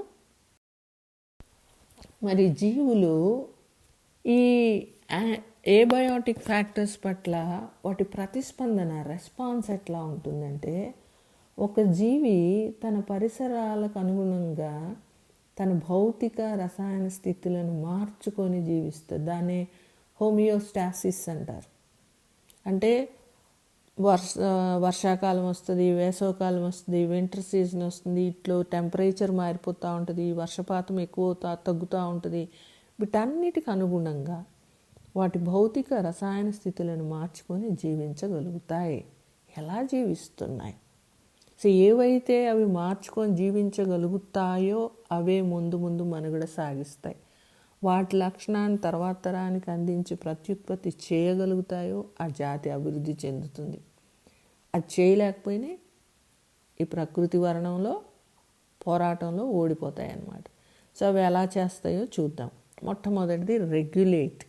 మరి జీవులు ఈ ఏబయోటిక్ ఫ్యాక్టర్స్ పట్ల వాటి ప్రతిస్పందన, రెస్పాన్స్ ఎట్లా ఉంటుందంటే, ఒక జీవి తన పరిసరాలకు అనుగుణంగా తన భౌతిక రసాయన స్థితులను మార్చుకొని జీవిస్తుంది. దాన్ని హోమియోస్టాసిస్ అంటారు. అంటే వర్షాకాలం వస్తుంది, వేసవకాలం వస్తుంది, వింటర్ సీజన్ వస్తుంది, ఇట్లో టెంపరేచర్ మారిపోతూ ఉంటుంది, వర్షపాతం ఎక్కువ తగ్గుతూ ఉంటుంది. వీటన్నిటికి అనుగుణంగా వాటి భౌతిక రసాయన స్థితులను మార్చుకొని జీవించగలుగుతాయి. ఎలా జీవిస్తున్నాయి? సో ఏవైతే అవి మార్చుకొని జీవించగలుగుతాయో అవే ముందు ముందు మనుగడ సాగిస్తాయి. వాటి లక్షణాన్ని తర్వాత తరానికి అందించి ప్రత్యుత్పత్తి చేయగలుగుతాయో ఆ జాతి అభివృద్ధి చెందుతుంది. అది చేయలేకపోయినా ఈ ప్రకృతి వర్ణంలో పోరాటంలో ఓడిపోతాయి అన్నమాట. సో అవి ఎలా చేస్తాయో చూద్దాం. మొట్టమొదటిది రెగ్యులేట్,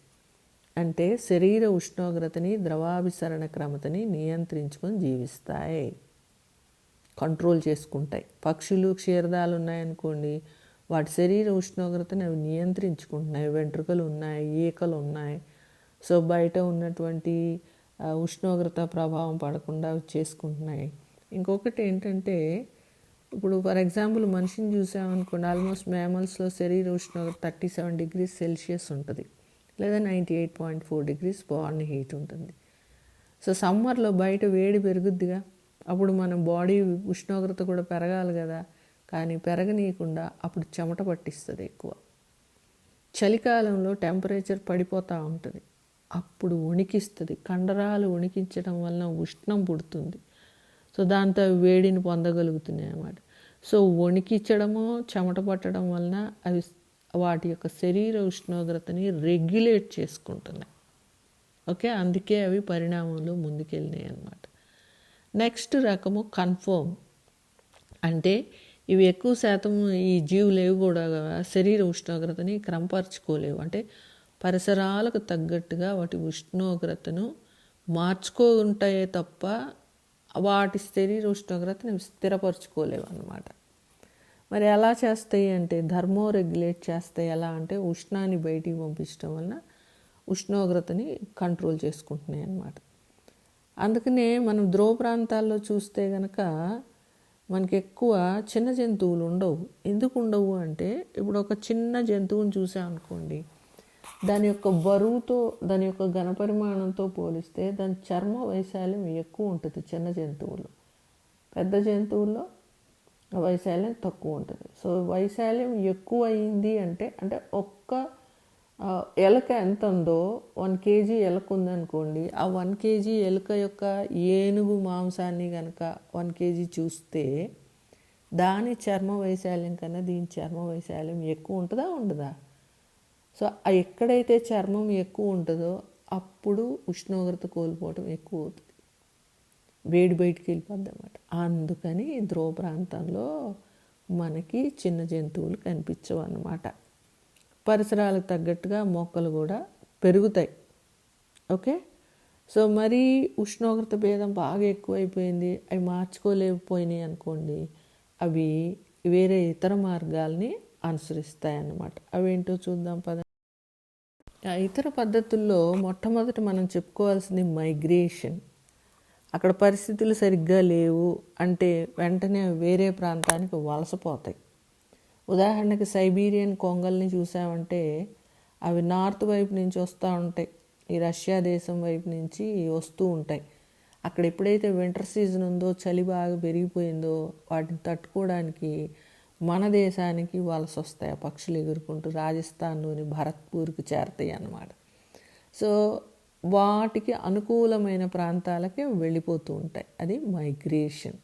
అంటే శరీర ఉష్ణోగ్రతని, ద్రవాభిసరణ క్రమతని నియంత్రించుకొని జీవిస్తాయి, కంట్రోల్ చేసుకుంటాయి. పక్షులు, క్షీరదాలు ఉన్నాయనుకోండి, వాటి శరీర ఉష్ణోగ్రతని అవి నియంత్రించుకుంటున్నాయి. వెంట్రుకలు ఉన్నాయి, ఈకలు ఉన్నాయి. సో బయట ఉన్నటువంటి ఉష్ణోగ్రత ప్రభావం పడకుండా అవి చేసుకుంటున్నాయి. ఇంకొకటి ఏంటంటే, ఇప్పుడు ఫర్ ఎగ్జాంపుల్ మనిషిని చూసామనుకోండి, ఆల్మోస్ట్ మ్యామల్స్లో శరీర ఉష్ణోగ్రత 37 degrees Celsius ఉంటుంది, లేదా 98.4 degrees బాడీ హీట్ ఉంటుంది. సో సమ్మర్లో బయట వేడి పెరుగుద్దిగా, అప్పుడు మన బాడీ ఉష్ణోగ్రత కూడా పెరగాలి కదా, కానీ పెరగనీయకుండా అప్పుడు చెమట పట్టిస్తుంది ఎక్కువ. చలికాలంలో టెంపరేచర్ పడిపోతూ ఉంటుంది, అప్పుడు వణికిస్తుంది. కండరాలు వణికించడం వలన ఉష్ణం పుడుతుంది. సో దాంతో వేడిని పొందగలుగుతున్నాయి అన్నమాట. సో వణికించడము, చెమట పట్టడం వలన అవి వాటి యొక్క శరీర ఉష్ణోగ్రతని రెగ్యులేట్ చేసుకుంటున్నాయి. ఓకే, అందుకే అవి పరిణామంలో ముందుకెళ్ళినాయి అన్నమాట. నెక్స్ట్ రకము కన్ఫర్మ్, అంటే ఇవి ఎక్కువ శాతం ఈ జీవులు ఏవి కూడా శరీర ఉష్ణోగ్రతని క్రమపరచుకోలేవు. అంటే పరిసరాలకు తగ్గట్టుగా వాటి ఉష్ణోగ్రతను మార్చుకుంటాయే తప్ప వాటి శరీర ఉష్ణోగ్రతని స్థిరపరచుకోలేవు అన్నమాట. మరి ఎలా చేస్తాయి అంటే థర్మో రెగ్యులేట్ చేస్తాయి. ఎలా అంటే ఉష్ణాన్ని బయటికి పంపించడం వలన ఉష్ణోగ్రతని కంట్రోల్ చేసుకుంటున్నాయి అన్నమాట. అందుకనే మనం ధ్రువ ప్రాంతాల్లో చూస్తే కనుక మనకి ఎక్కువ చిన్న జంతువులు ఉండవు. ఎందుకు ఉండవు అంటే, ఇప్పుడు ఒక చిన్న జంతువుని చూసామనుకోండి, దాని యొక్క బరువుతో, దాని యొక్క ఘనపరిమాణంతో పోలిస్తే దాని చర్మ వైశాల్యం ఎక్కువ ఉంటుంది చిన్న జంతువులు. పెద్ద జంతువుల్లో వైశాల్యం తక్కువ ఉంటుంది. సో వైశాల్యం ఎక్కువ అయింది అంటే ఒక్క ఎలుక ఎంత ఉందో 1 kg ఎలుక ఉందనుకోండి, ఆ 1 kg ఎలుక యొక్క ఏనుగు మాంసాన్ని కనుక 1 kg చూస్తే దాని చర్మ వైశాల్యం కన్నా దీని చర్మ వైశాల్యం ఎక్కువ ఉంటుందా ఉండదా? సో ఎక్కడైతే చర్మం ఎక్కువ ఉంటుందో అప్పుడు ఉష్ణోగ్రత కోల్పోవటం ఎక్కువ అవుతుంది, వేడి బయటికి వెళ్ళిపోద్ది అన్నమాట. అందుకని ధ్రువ ప్రాంతంలో మనకి చిన్న జంతువులు కనిపించవు అన్నమాట. పరిసరాలకు తగ్గట్టుగా మొక్కలు కూడా పెరుగుతాయి. ఓకే, సో మరీ ఉష్ణోగ్రత భేదం బాగా ఎక్కువైపోయింది, అవి మార్చుకోలేకపోయినాయి అనుకోండి, అవి వేరే ఇతర మార్గాల్ని అనుసరిస్తాయి అన్నమాట. అవేంటో చూద్దాం పద. ఆ ఇతర పద్ధతుల్లో మొట్టమొదట మనం చెప్పుకోవాల్సింది మైగ్రేషన్. అక్కడ పరిస్థితులు సరిగ్గా లేవు అంటే వెంటనే వేరే ప్రాంతానికి వలసపోతాయి. ఉదాహరణకి సైబీరియన్ కొంగల్ని చూసామంటే అవి నార్త్ వైపు నుంచి వస్తూ ఉంటాయి, ఈ రష్యా దేశం వైపు నుంచి వస్తూ ఉంటాయి. అక్కడ ఎప్పుడైతే వింటర్ సీజన్ ఉందో, చలి బాగా పెరిగిపోయిందో, వాటిని తట్టుకోవడానికి మన దేశానికి వలస వస్తాయి ఆ పక్షులు ఎగురుకుంటూ. రాజస్థాన్లోని భరత్పూర్కి చేరతాయి అన్నమాట. సో వాటికి అనుకూలమైన ప్రాంతాలకి వెళ్ళిపోతూ ఉంటాయి, అది మైగ్రేషన్.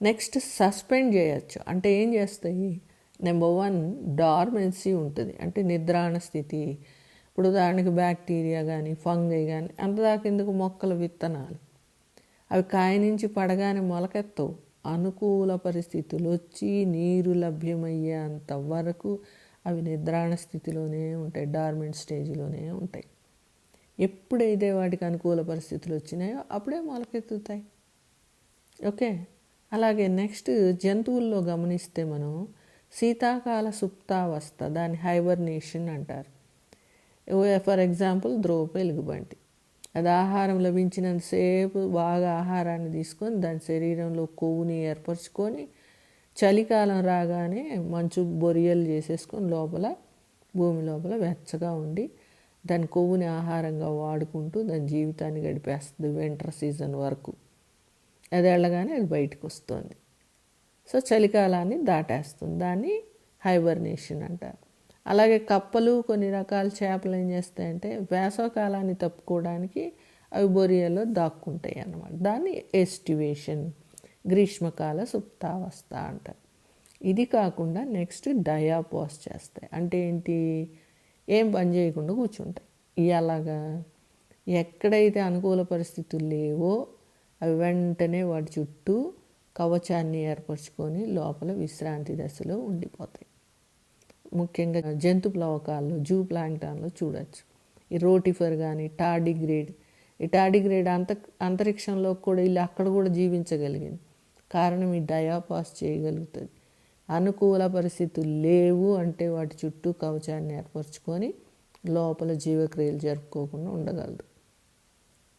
నెక్స్ట్ సస్పెండ్ చేయొచ్చు అంటే ఏం చేస్తాయి? నెంబర్ 1 డార్మెన్సీ ఉంటుంది, అంటే నిద్రాణ స్థితి. ఇప్పుడు ఉదాహరణకి బ్యాక్టీరియా కానీ ఫంగై కానీ అంతదాకా ఎందుకు, మొక్కల విత్తనాలు అవి కాయ నుంచి పడగానే మొలకెత్తవు. అనుకూల పరిస్థితులు వచ్చి నీరు లభ్యమయ్యేంత వరకు అవి నిద్రాణ స్థితిలోనే ఉంటాయి, డార్మెంట్ స్టేజ్లోనే ఉంటాయి. ఎప్పుడైతే వాటికి అనుకూల పరిస్థితులు వచ్చినాయో అప్పుడే మొలకెత్తుతాయి. ఓకే. అలాగే నెక్స్ట్ జంతువుల్లో గమనిస్తే మనం శీతాకాల సుప్తావస్థ, దాన్ని హైబర్నేషన్ అంటారు. ఫర్ ఎగ్జాంపుల్ ధ్రువపు ఎలుగుబంటి, అది ఆహారం లభించినంతసేపు బాగా ఆహారాన్ని తీసుకొని దాని శరీరంలో కొవ్వుని ఏర్పరచుకొని చలికాలం రాగానే మంచు బొరియలు చేసేసుకొని లోపల భూమి లోపల వెచ్చగా ఉండి దాని కొవ్వుని ఆహారంగా వాడుకుంటూ దాని జీవితాన్ని గడిపేస్తుంది వింటర్ సీజన్ వరకు. అది వెళ్ళగానే అది బయటకు వస్తుంది. సో చలికాలాన్ని దాటేస్తుంది, దాన్ని హైబర్నేషన్ అంటారు. అలాగే కప్పలు, కొన్ని రకాల చేపలు ఏం చేస్తాయంటే వేసవకాలాన్ని తప్పుకోవడానికి అవి బొరియల్లో దాక్కుంటాయి అన్నమాట. దాన్ని ఎస్టివేషన్, గ్రీష్మకాల సుప్తావస్థ అంటారు. ఇది కాకుండా నెక్స్ట్ డయాపాస్ చేస్తాయి. అంటే ఏంటి? ఏం పని చేయకుండా కూర్చుంటాయి. ఇలాగా ఎక్కడైతే అనుకూల పరిస్థితులు లేవో అవి వెంటనే వాటి చుట్టూ కవచాన్ని ఏర్పరచుకొని లోపల విశ్రాంతి దశలో ఉండిపోతాయి. ముఖ్యంగా జంతు ప్లవకాల్లో, జూ ప్లాంక్టాన్లో చూడవచ్చు. ఈ రోటిఫర్ కానీ టార్డిగ్రేడ్, ఈ టార్డిగ్రేడ్ అంతరిక్షంలో కూడా వెళ్ళి అక్కడ కూడా జీవించగలిగింది. కారణం ఈ డయాపాస్ చేయగలుగుతుంది. అనుకూల పరిస్థితులు లేవు అంటే వాటి చుట్టూ కవచాన్ని ఏర్పరచుకొని లోపల జీవక్రియలు జరుపుకోకుండా ఉండగలదు.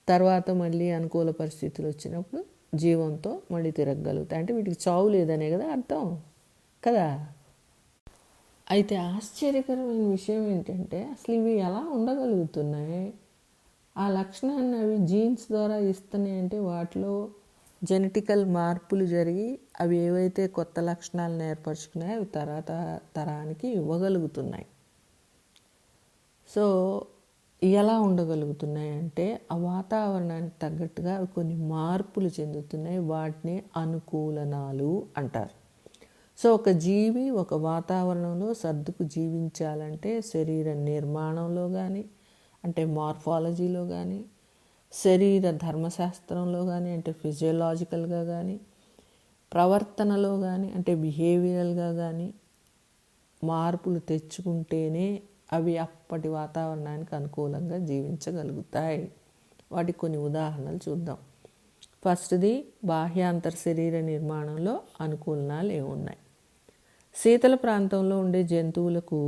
తర్వాత మళ్ళీ అనుకూల పరిస్థితులు వచ్చినప్పుడు జీవంతో మళ్ళీ తిరగగలుగుతాయి. అంటే వీటికి చావు లేదనే కదా అర్థం కదా. అయితే ఆశ్చర్యకరమైన విషయం ఏంటంటే అసలు ఇవి ఎలా ఉండగలుగుతున్నాయి? ఆ లక్షణాన్ని అవి జీన్స్ ద్వారా ఇస్తున్నాయి అంటే వాటిలో జెనెటికల్ మార్పులు జరిగి అవి ఏవైతే కొత్త లక్షణాలను ఏర్పరచుకున్నాయో అవి తరానికి ఇవ్వగలుగుతున్నాయి. సో ఎలా ఉండగలుగుతున్నాయి అంటే ఆ వాతావరణానికి తగ్గట్టుగా అవి కొన్ని మార్పులు చెందుతున్నాయి. వాటిని అనుకూలనాలు అంటారు. సో ఒక జీవి ఒక వాతావరణంలో సర్దుకు జీవించాలంటే శరీర నిర్మాణంలో కానీ, అంటే మార్ఫాలజీలో కానీ, శరీర ధర్మశాస్త్రంలో కానీ, అంటే ఫిజియోలాజికల్గా కానీ, ప్రవర్తనలో కానీ, అంటే బిహేవియరల్గా కానీ మార్పులు తెచ్చుకుంటేనే అవి అప్పటి వాతావరణానికి అనుకూలంగా జీవించగలుగుతాయి. వాటికి కొన్ని ఉదాహరణలు చూద్దాం. ఫస్ట్ది బాహ్యాంతర శరీర నిర్మాణంలో అనుకూలనాలు ఏమున్నాయి? శీతల ప్రాంతంలో ఉండే జంతువులకు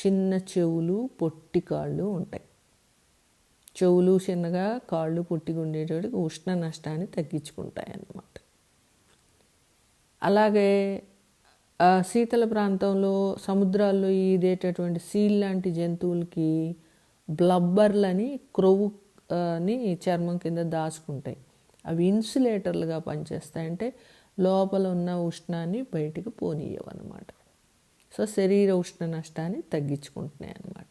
చిన్న చెవులు, పొట్టి కాళ్ళు ఉంటాయి. చెవులు చిన్నగా, కాళ్ళు పొట్టిగా ఉండేటోడికి ఉష్ణ నష్టాన్ని తగ్గించుకుంటాయి అన్నమాట. అలాగే శీతల ప్రాంతంలో సముద్రాల్లో ఈదేటటువంటి సీల్ లాంటి జంతువులకి బ్లబ్బర్లని, క్రొవ్వుని చర్మం కింద దాచుకుంటాయి. అవి ఇన్సులేటర్లుగా పనిచేస్తాయి, అంటే లోపల ఉన్న ఉష్ణాన్ని బయటికి పోనీయవన్నమాట. సో శరీర ఉష్ణ నష్టాన్ని తగ్గించుకుంటున్నాయి అన్నమాట.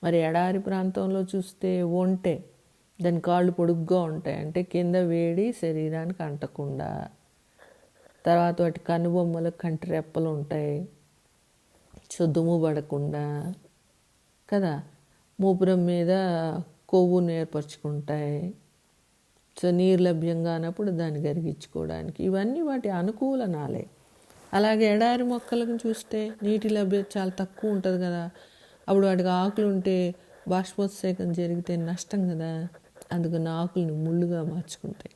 మరి ఎడారి ప్రాంతంలో చూస్తే ఒంటె, దాని కాళ్ళు పొడుగ్గా ఉంటాయి, అంటే కింద వేడి శరీరానికి అంటకుండా. తర్వాత వాటి కనుబొమ్మలు, కంటి రెప్పలు ఉంటాయి, సో దుమ్ము పడకుండా కదా. మూపురం మీద కొవ్వును ఏర్పరచుకుంటాయి, సో నీరు లభ్యంగా అన్నప్పుడు దాన్ని కరిగించుకోవడానికి. ఇవన్నీ వాటి అనుకూలనాలే. అలాగే ఎడారి మొక్కలను చూస్తే నీటి లభ్యత చాలా తక్కువ ఉంటుంది కదా, అప్పుడు వాటికి ఆకులు ఉంటే బాష్పోత్సేకం జరిగితే నష్టం కదా. అందుకని ఆకుల్ని ముళ్ళుగా మార్చుకుంటాయి.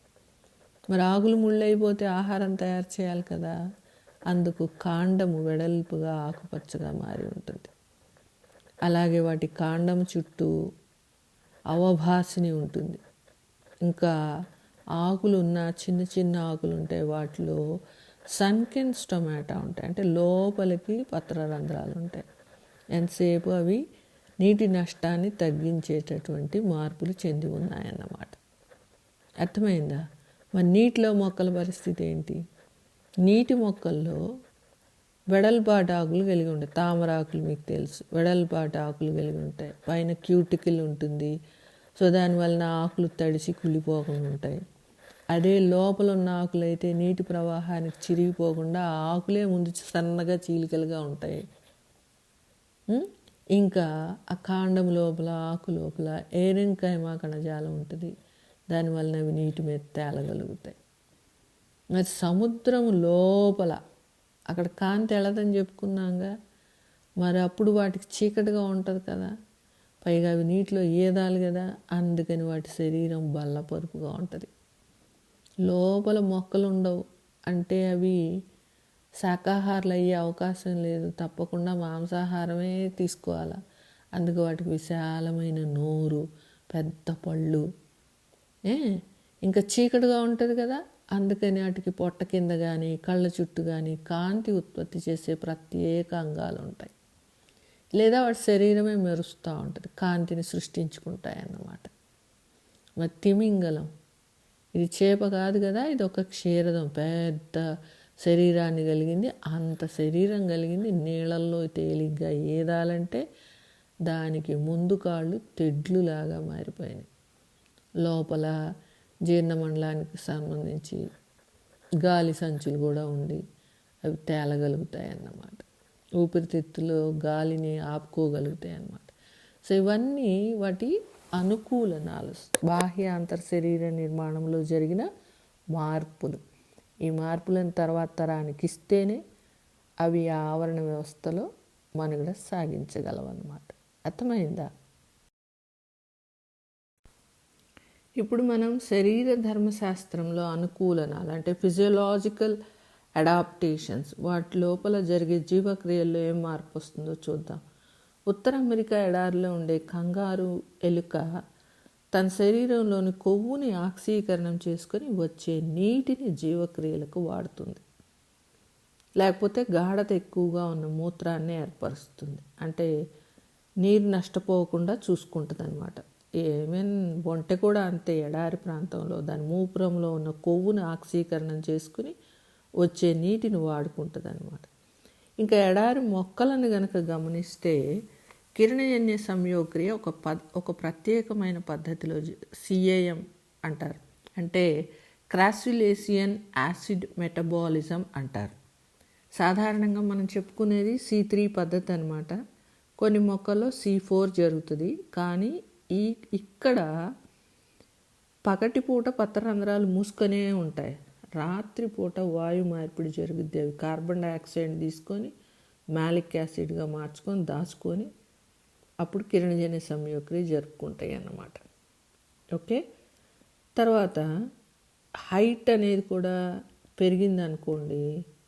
మరి ఆకులు ముళ్ళు అయిపోతే ఆహారం తయారు చేయాలి కదా, అందుకు కాండము వెడల్పుగా ఆకుపచ్చగా మారి ఉంటుంది. అలాగే వాటి కాండం చుట్టూ అవభాసిని ఉంటుంది. ఇంకా ఆకులు ఉన్న చిన్న చిన్న ఆకులు ఉంటాయి, వాటిలో సన్కెన్ స్టొమాటా ఉంటాయి, అంటే లోపలికి పత్రరంధ్రాలు ఉంటాయి. ఎంతసేపు అవి నీటి నష్టాన్ని తగ్గించేటటువంటి మార్పులు చెంది ఉన్నాయన్నమాట. అర్థమైందా? మరి నీటిలో మొక్కల పరిస్థితి ఏంటి? నీటి మొక్కల్లో వెడల్పాటి ఆకులు కలిగి ఉంటాయి. తామరాకులు మీకు తెలుసు, వెడల్పాటి ఆకులు కలిగి ఉంటాయి. పైన క్యూటికల్ ఉంటుంది, సో దానివలన ఆకులు తడిసి కుళ్ళిపోకుండా ఉంటాయి. అదే లోపల ఉన్న ఆకులు అయితే నీటి ప్రవాహానికి చిరిగిపోకుండా ఆ ఆకులే ముందు సన్నగా చీలికలుగా ఉంటాయి. ఇంకా ఆ కాండం లోపల ఆకు లోపల ఏరెంకైమా కణజాలం ఉంటుంది, దానివలన అవి నీటి మీద తేలగలుగుతాయి. మరి సముద్రం లోపల అక్కడ కాంతి ఎళ్ళదని చెప్పుకున్నాగా, మరి అప్పుడు వాటికి చీకటిగా ఉంటుంది కదా, పైగా అవి నీటిలో ఈదాలి కదా, అందుకని వాటి శరీరం బల్లపరుపుగా ఉంటుంది. లోపల మొక్కలు ఉండవు అంటే అవి శాకాహారులు అయ్యే అవకాశం లేదు, తప్పకుండా మాంసాహారమే తీసుకోవాలి. అందుకు వాటికి విశాలమైన నోరు, పెద్ద పళ్ళు, ఇంకా చీకటిగా ఉంటుంది కదా, అందుకని వాటికి పొట్ట కింద కానీ కళ్ళ చుట్టూ కానీ కాంతి ఉత్పత్తి చేసే ప్రత్యేక అంగాలు ఉంటాయి. లేదా వాటి శరీరమే మెరుస్తూ ఉంటుంది, కాంతిని సృష్టించుకుంటాయి అన్నమాట. మరి తిమింగలం ఇది చేప కాదు కదా, ఇది ఒక క్షీరదం, పెద్ద శరీరాన్ని కలిగింది. అంత శరీరం కలిగింది, నీళ్ళల్లో తేలిగ్గా ఈదాలంటే దానికి ముందు కాళ్ళు తెడ్లులాగా మారిపోయినాయి. లోపల జీర్ణమండలానికి సంబంధించి గాలి సంచులు కూడా ఉండి అవి తేలగలుగుతాయి అన్నమాట. ఊపిరితిత్తులో గాలిని ఆపుకోగలుగుతాయి అన్నమాట. సో ఇవన్నీ వాటి అనుకూలనాలు, బాహ్య అంతర్ శరీర నిర్మాణంలో జరిగిన మార్పులు. ఈ మార్పులను తర్వాత తరానికి ఇస్తేనే అవి ఆవరణ వ్యవస్థలో మనుగడ సాగించగలవన్నమాట. అర్థమైందా? ఇప్పుడు మనం శరీర ధర్మశాస్త్రంలో అనుకూలనాలు అంటే ఫిజియోలాజికల్ అడాప్టేషన్స్, వాటి లోపల జరిగే జీవక్రియల్లో ఏం మార్పు వస్తుందో చూద్దాం. ఉత్తర అమెరికా ఎడారిలో ఉండే కంగారు ఎలుక తన శరీరంలోని కొవ్వుని ఆక్సీకరణం చేసుకొని వచ్చే నీటిని జీవక్రియలకు వాడుతుంది. లేకపోతే గాఢత ఎక్కువగా ఉన్న మూత్రాన్ని ఏర్పరుస్తుంది, అంటే నీరు నష్టపోకుండా చూసుకుంటుంది అనమాట. ఒంటె కూడా అంతే, ఎడారి ప్రాంతంలో దాని మూపురంలో ఉన్న కొవ్వుని ఆక్సీకరణం చేసుకుని వచ్చే నీటిని వాడుకుంటుంది అనమాట. ఇంకా ఎడారి మొక్కలను గనక గమనిస్తే కిరణజన్య సంయోగక్రియ ఒక ప్రత్యేకమైన పద్ధతిలో CAM అంటారు, అంటే క్రాసులేసియన్ యాసిడ్ మెటబాలిజం అంటారు. సాధారణంగా మనం చెప్పుకునేది C3 పద్ధతి అనమాట. కొన్ని మొక్కల్లో C4 జరుగుతుంది, కానీ ఇక్కడ పగటిపూట పత్రరంధ్రాలు మూసుకొనే ఉంటాయి, రాత్రిపూట వాయు మార్పిడి జరుగుద్ది. అవి కార్బన్ డైఆక్సైడ్ తీసుకొని మాలిక్ యాసిడ్గా మార్చుకొని దాచుకొని అప్పుడు కిరణజన్య సంయోగక్రియ జరుపుకుంటాయి అన్నమాట. ఓకే, తర్వాత హైట్ అనేది కూడా పెరిగిందనుకోండి,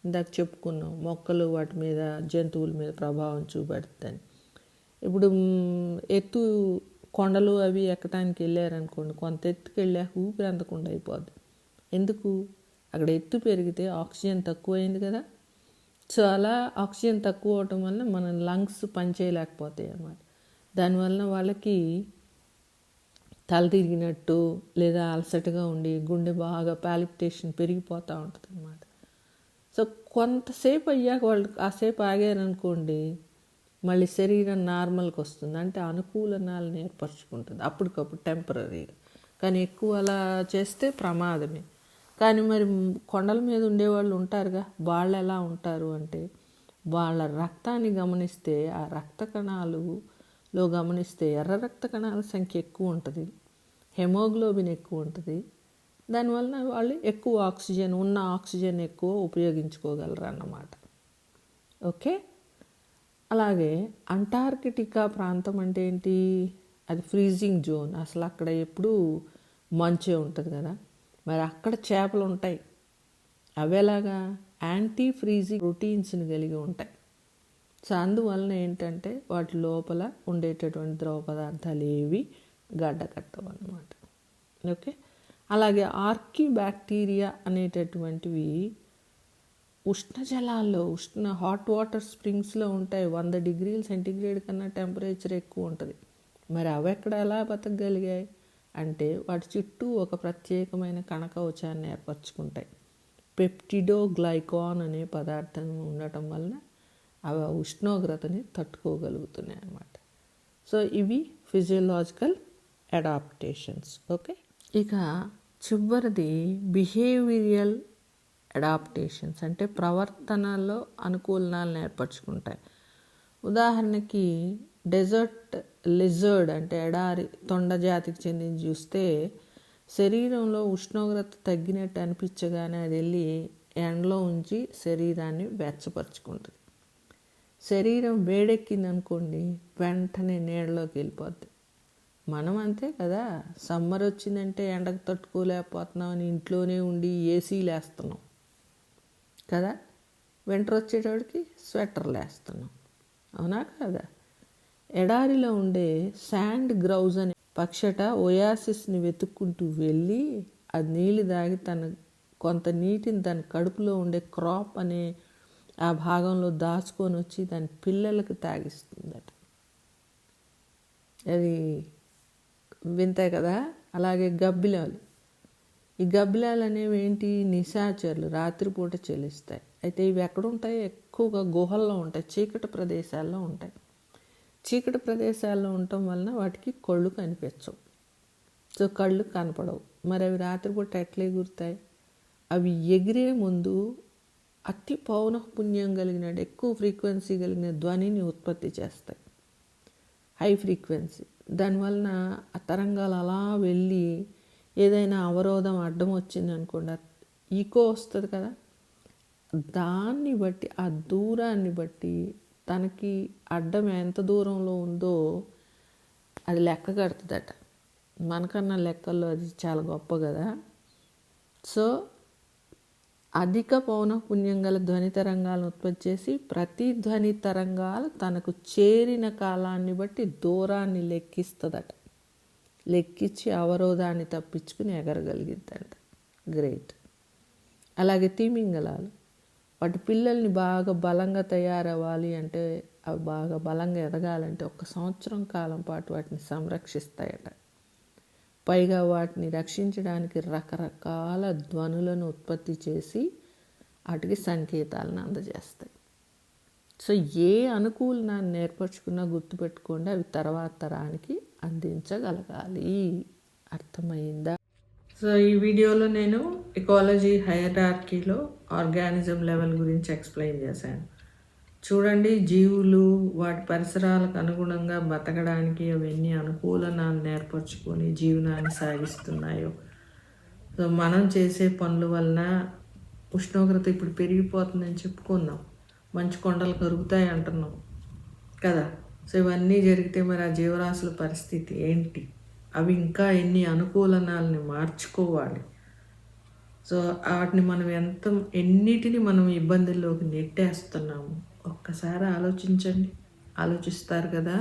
ఇందాక చెప్పుకున్నాం మొక్కలు వాటి మీద జంతువుల మీద ప్రభావం చూపెడుతుందని. ఇప్పుడు ఎత్తు కొండలు అవి ఎక్కడానికి వెళ్ళారనుకోండి, కొంత ఎత్తుకు వెళ్ళాక ఊపిరి అందకుండా అయిపోద్ది. ఎందుకు? అక్కడ ఎత్తు పెరిగితే ఆక్సిజన్ తక్కువైంది కదా. సో అలా ఆక్సిజన్ తక్కువ అవటం వల్ల మన లంగ్స్ పనిచేయలేకపోతాయి అన్నమాట. దానివల్ల వాళ్ళకి తల తిరిగినట్టు లేదా అలసటగా ఉండి గుండె బాగా పాలిపిటేషన్ పెరిగిపోతూ ఉంటుంది అన్నమాట. సో కొంతసేపు అయ్యాక వాళ్ళు కాసేపు ఆగారనుకోండి, మళ్ళీ శరీరం నార్మల్కి వస్తుంది, అంటే అనుకూలనాలను ఏర్పరచుకుంటుంది అప్పటికప్పుడు టెంపరీగా. కానీ ఎక్కువ అలా చేస్తే ప్రమాదమే. కానీ మరి కొండల మీద ఉండేవాళ్ళు ఉంటారుగా, వాళ్ళు ఎలా ఉంటారు అంటే వాళ్ళ రక్తాన్ని గమనిస్తే ఆ రక్త కణాలలో గమనిస్తే ఎర్ర రక్త కణాల సంఖ్య ఎక్కువ ఉంటుంది, హెమోగ్లోబిన్ ఎక్కువ ఉంటుంది. దానివల్ల వాళ్ళు ఎక్కువ ఆక్సిజన్ ఎక్కువ ఉపయోగించుకోగలరు అన్నమాట. ఓకే, అలాగే అంటార్కిటికా ప్రాంతం అంటే ఏంటి? అది ఫ్రీజింగ్ జోన్. అసలు అక్కడ ఎప్పుడూ మంచే ఉంటుంది కదా, మరి అక్కడ చేపలు ఉంటాయి. అవి ఎలాగా యాంటీ ఫ్రీజింగ్ ప్రోటీన్స్ని కలిగి ఉంటాయి. సో అందువలన ఏంటంటే వాటి లోపల ఉండేటటువంటి ద్రవ పదార్థాలు ఏవి గడ్డకట్టవు అన్నమాట. ఓకే, అలాగే ఆర్కీ బ్యాక్టీరియా అనేటటువంటివి ఉష్ణ జలాల్లో హాట్ వాటర్ స్ప్రింగ్స్లో ఉంటాయి. 100 డిగ్రీల సెంటీగ్రేడ్ కన్నా టెంపరేచర్ ఎక్కువ ఉంటుంది. మరి అవి ఎక్కడ ఎలా బతకగలిగాయి అంటే వాటి చుట్టూ ఒక ప్రత్యేకమైన కణకవచాన్ని ఏర్పరచుకుంటాయి. పెప్టిడోగ్లైకాన్ అనే పదార్థం ఉండటం వలన అవి ఉష్ణోగ్రతని తట్టుకోగలుగుతున్నాయి అన్నమాట. సో ఇవి ఫిజియోలాజికల్ అడాప్టేషన్స్. ఓకే, ఇక చివరిది బిహేవియరల్ అడాప్టేషన్స్, అంటే ప్రవర్తనలో అనుకూలనాలను ఏర్పరచుకుంటాయి. ఉదాహరణకి డెజర్ట్ లిజర్డ్ అంటే ఎడారి తొండ జాతికి చెందిన చూస్తే శరీరంలో ఉష్ణోగ్రత తగ్గినట్టు అనిపించగానే అది వెళ్ళి ఎండలో ఉంచి శరీరాన్ని వెచ్చపరుచుకుంటుంది. శరీరం వేడెక్కింది అనుకోండి, వెంటనే నీళ్ళలోకి వెళ్ళిపోద్ది. మనం అంతే కదా, సమ్మర్ వచ్చిందంటే ఎండకు తట్టుకోలేకపోతున్నాం అని ఇంట్లోనే ఉండి ఏసీలు వేస్తున్నాం కదా, వింటర్ వచ్చేటప్పటికి స్వెటర్లు వేస్తున్నాం, అవునా కదా. ఎడారిలో ఉండే శాండ్ గ్రౌజ్ అనే పక్షట ఒయాసిస్ని వెతుక్కుంటూ వెళ్ళి అది నీళ్ళు తాగి కొంత నీటిని దాని కడుపులో ఉండే క్రాప్ అనే ఆ భాగంలో దాచుకొని వచ్చి దాని పిల్లలకు తాగిస్తుందట. అది వింతే కదా. అలాగే గబ్బిలాలు, ఈ గబ్బిలాలు అనేవి ఏంటి, నిశాచరులు, రాత్రిపూట చెల్లిస్తాయి. అయితే ఇవి ఎక్కడ ఉంటాయి, ఎక్కువగా గుహల్లో ఉంటాయి, చీకటి ప్రదేశాల్లో ఉంటాయి. చీకటి ప్రదేశాల్లో ఉండటం వలన వాటికి కళ్ళు కనిపించవు, సో కళ్ళు కనపడవు. మరి అవి రాత్రిపూట ఎట్లా ఎగురుతాయి, అవి ఎగిరే ముందు అతి పౌనఃపున్యం కలిగిన ఎక్కువ ఫ్రీక్వెన్సీ కలిగిన ధ్వనిని ఉత్పత్తి చేస్తాయి, హై ఫ్రీక్వెన్సీ. దానివలన ఆ తరంగాలు అలా వెళ్ళి ఏదైనా అవరోధం అడ్డం వచ్చింది అనుకోండి, ఈకో వస్తుంది కదా, దాన్ని బట్టి ఆ దూరాన్ని బట్టి తనకి అడ్డం ఎంత దూరంలో ఉందో అది లెక్క కడుతుందట. మనకన్నా లెక్కల్లో అది చాలా గొప్ప కదా. సో అధిక పౌనఃపున్యం గల ధ్వని తరంగాలను ఉత్పత్తి చేసి ప్రతి ధ్వని తరంగాలు తనకు చేరిన కాలాన్ని బట్టి దూరాన్ని లెక్కిస్తుందట. లెక్కించి అవరోధాన్ని తప్పించుకుని ఎగరగలిగిద్దంట. గ్రేట్. అలాగే తిమింగలాలు, వాటి పిల్లల్ని బాగా బలంగా తయారవ్వాలి అంటే, అవి బాగా బలంగా ఎదగాలంటే 1 సంవత్సరం కాలం పాటు వాటిని సంరక్షిస్తాయట. పైగా వాటిని రక్షించడానికి రకరకాల ధ్వనులను ఉత్పత్తి చేసి వాటికి సంకేతాలను అందజేస్తాయి. సో ఏ అనుకూలనాన్ని ఏర్పరచుకున్నా గుర్తుపెట్టుకోండి, అవి తర్వాత తరానికి అందించగలగాలి. అర్థమైందా? సో ఈ వీడియోలో నేను ఇకాలజీ హైరార్కీలో ఆర్గానిజం లెవెల్ గురించి ఎక్స్ప్లెయిన్ చేశాను. చూడండి, జీవులు వాటి పరిసరాలకు అనుగుణంగా బతకడానికి అవన్నీ అనుకూలనాలను ఏర్పరచుకొని జీవనాన్ని సాగిస్తున్నాయో. సో మనం చేసే పనుల వలన ఉష్ణోగ్రత ఇప్పుడు పెరిగిపోతుందని చెప్పుకున్నాం, మంచు కొండలు కరుగుతాయి అంటున్నాం కదా. సో ఇవన్నీ జరిగితే మరి ఆ జీవరాశుల పరిస్థితి ఏంటి, అవి ఇంకా ఎన్ని అనుకూలనాలని మార్చుకోవాలి. సో వాటిని మనం ఎన్నిటిని మనం ఇబ్బందుల్లోకి నెట్టేస్తున్నాము ఒక్కసారి ఆలోచించండి. ఆలోచిస్తారు కదా.